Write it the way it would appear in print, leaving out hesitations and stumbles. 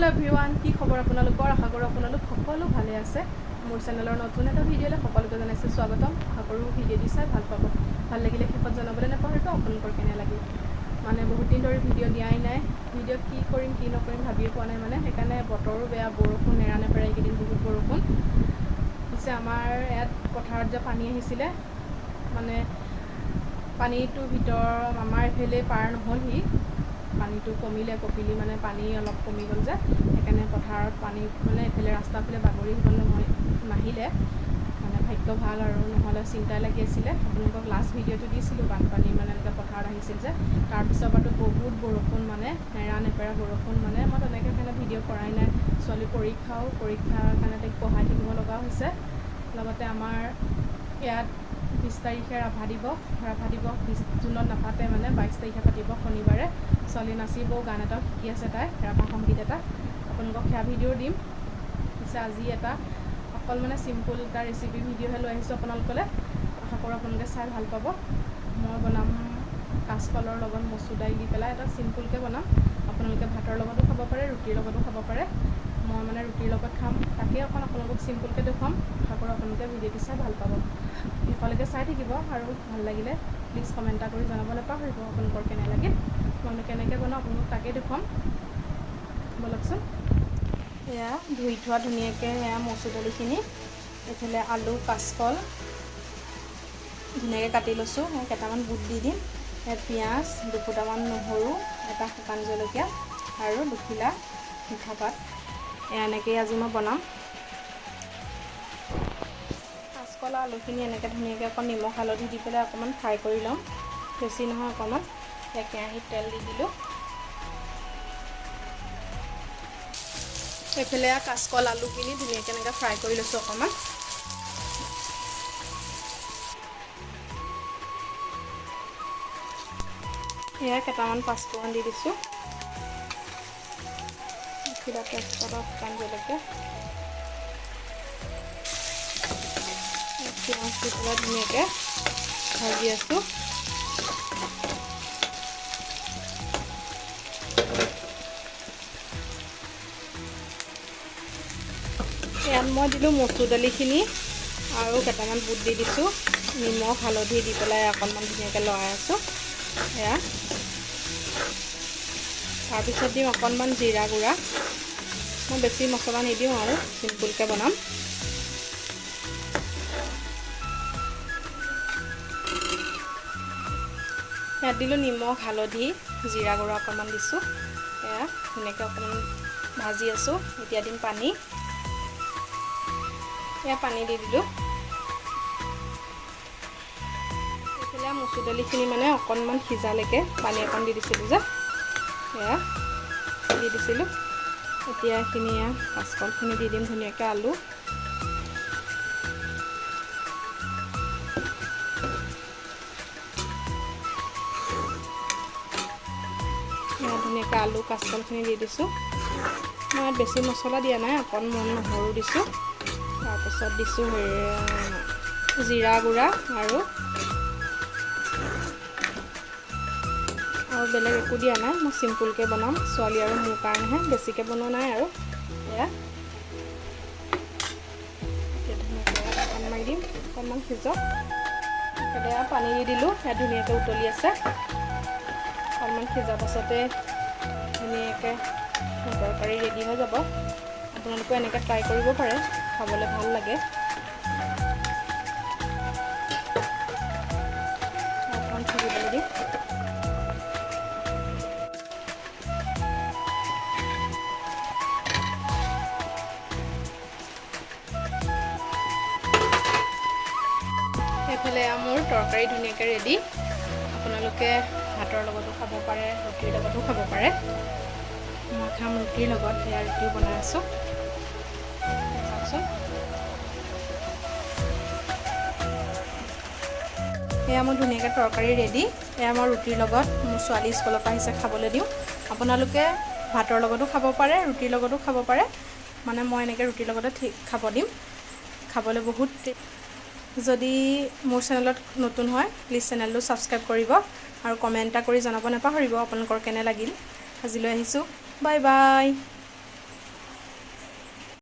hello everyone की खबर आपनलोকৰ आशा कৰো आपनलोক সকলো ভালে আছে মোৰ চেনেলৰ নতুন এটা ভিডিঅ'লে সকলোকে জনাইছো স্বাগতম আশা কৰো ভিডিঅ'টি চাই ভাল পাব ভাল লাগিলে শেষত জনাবলৈ নাপাহৰিব আপোনালোকৰ কেনে লাগিল মানে বহুত দিন ধৰি ভিডিঅ' দিয়াই নাই ভিডিঅ' কি কৰিম কি নকৰিম ভাবিয়ে পোৱা নাই মানে সেইকাৰণে বতৰো বেয়া বৰষুণ নেৰানে পেৰাই কেদিন বহুত বৰষুণ পিছে আমাৰ ইয়াত পথাৰত যে পানী আহিছিলে মানে পানীটো ভিতৰ আমাৰ এফালে পাৰ নহল হি পানীটো কমিলে কপিলি মানে পানী অলপ কমি গল যে সেইকাৰণে পথাৰত পানী মানে এফালে ৰাস্তা ফালে বাগৰি গল নাহিলে মানে ভাগ্য ভাল আৰু নহলে চিন্তা লাগি আছিল আপোনালোকক লাষ্ট ভিডিঅ'টো দিছিলো বানপানী মানে এনেকৈ পথাৰত আহিছিল যে তাৰ পিছৰ পৰাটো বহুত বৰষুণ মানে নেৰা নেপেৰা বৰষুণ মানে মই তেনেকৈ কাৰণে ভিডিঅ' কৰাই নাই ছোৱালী পৰীক্ষাৰ কাৰণে তাইক পঢ়াই থাকিব লগা হৈছে লগতে আমাৰ ইয়াত 20 তাৰিখে ৰাভা দিৱস 20 জুনত নাপাতে মানে 22 তাৰিখে পাতিব শনিবাৰে ছোৱালী নাচিব গান এটা শিকি আছে তাই ৰাভা সংগীত এটা আপোনালোকক সেয়া ভিডিঅ' দিম পিছে আজি এটা অকল মানে চিম্পল এটা ৰেচিপি ভিডিঅ'হে লৈ আহিছোঁ আপোনালোকলৈ আশা কৰোঁ আপোনালোকে চাই ভাল পাব মই বনাম কাঁচকলৰ লগত মচুৰ দাইল দি পেলাই এটা চিম্পলকৈ বনাম আপোনালোকে ভাতৰ লগতো খাব পাৰে ৰুটিৰ লগতো খাব পাৰে মই মানে ৰুটিৰ লগত খাম তাকে আপোনালোকক চিম্পলকৈ দেখুৱাম আশা কৰোঁ আপোনালোকে ভিডিঅ'টো চাই ভাল পাব শেষলৈকে চাই থাকিব আৰু ভাল লাগিলে প্লিজ কমেণ্ট এটা কৰি জনাব নাপাহৰিব আপোনালোকৰ কেনে লাগিল মই কেনেকৈ বনাওঁ আপোনালোক তাকে দেখুৱাম বলকচোন এয়া ধুই থোৱা ধুনীয়াকৈ এয়া মচুৰ দালিখিনি এইফালে আলু কাঁচকল ধুনীয়াকৈ কাটি লৈছোঁ কেইটামান বুট দি দিম ইয়াত পিঁয়াজ দুফুটামান নহৰু এটা শুকান জলকীয়া আৰু দুখিলা মিঠা পাত এনেকৈ আজি মই বনাম কাঁচকল আলুখিনি এনেকৈ ধুনীয়াকৈ অকণ নিমখ হালধি দি পেলাই অকণমান ফ্ৰাই কৰি ল'ম বেছি নহয় অকণমান কেৰাহীত তেল দি দিলোঁ এইফালে কাঁচকল আলুখিনি ধুনীয়াকৈ এনেকৈ ফ্ৰাই কৰি লৈছোঁ অকণমান এয়া কেইটামান পাঁচফোৰণ দি দিছোঁ কিবা তেজপাতৰ শুকান জলকীয়া পিঁয়াজ দি পেলাই ধুনীয়াকৈ ভাজি আছোঁ ইয়াত মই দিলোঁ মচুৰ দালিখিনি আৰু কেইটামান বুট দি দিছোঁ নিমখ হালধি দি পেলাই অকণমান ধুনীয়াকৈ লৰাই আছোঁ এয়া তাৰপিছত দিম অকণমান জিৰা গুড়া মই বেছি মছলা নিদিওঁ আৰু চিম্পুলকৈ বনাম ইয়াত দিলোঁ নিমখ হালধি জিৰা গুড়া অকণমান দিছোঁ এয়া ধুনীয়াকৈ অকণমান ভাজি আছোঁ এতিয়া দিম পানী এয়া পানী দি দিলোঁ এইফালে মচুৰ দালিখিনি মানে অকণমান সিজালৈকে পানী অকণ দি দিছিলোঁ যে এয়া দি দিছিলোঁ এতিয়া এইখিনি কাঁচকলখিনি দি দিম ধুনীয়াকৈ আলু ধুনীয়াকৈ আলু কাঁচকলখিনি দি দিছোঁ মই বেছি মছলা দিয়া নাই অকণমান নহৰু দিছোঁ তাৰপিছত দিছোঁ জিৰা গুড়া আৰু বেলেগ একো দিয়া নাই মই চিম্পুলকৈ বনাম ছোৱালী আৰু মোৰ কাৰণেহে বেছিকৈ বনোৱা নাই আৰু এয়া এতিয়া ধুনীয়াকৈ অকণ মাৰি দিম অকণমান সিজক এতিয়া পানী দি দিলোঁ ইয়াত ধুনীয়াকৈ উতলি আছে অকণমান সিজাৰ পাছতে ধুনীয়াকৈ তৰকাৰী ৰেডি হৈ যাব আপোনালোকে এনেকৈ ট্ৰাই কৰিব পাৰে খাবলৈ ভাল লাগে অকণমান সিজিবলৈ দিম এইফালে মোৰ তৰকাৰী ধুনীয়াকৈ ৰেডি আপোনালোকে ভাতৰ লগতো খাব পাৰে ৰুটিৰ লগতো খাব পাৰে মই খাম ৰুটিৰ লগত সেয়া ৰুটিও বনাই আছোঁ চাওকচোন এয়া মোৰ ধুনীয়াকৈ তৰকাৰী ৰেডি এয়া মই ৰুটিৰ লগত মোৰ ছোৱালী স্কুলৰ পৰা আহিছে খাবলৈ দিওঁ আপোনালোকে ভাতৰ লগতো খাব পাৰে ৰুটিৰ লগতো খাব পাৰে মানে মই এনেকৈ ৰুটিৰ লগতে খাব দিম খাবলৈ বহুত যদি মোৰ চেনেলত নতুন হয় প্লিজ চেনেলটো ছাবস্ক্ৰাইব কৰিব আৰু কমেণ্ট এটা কৰি জনাব নাপাহৰিব আপোনালোকৰ কেনে লাগিল আজিলৈ আহিছোঁ বাই বাই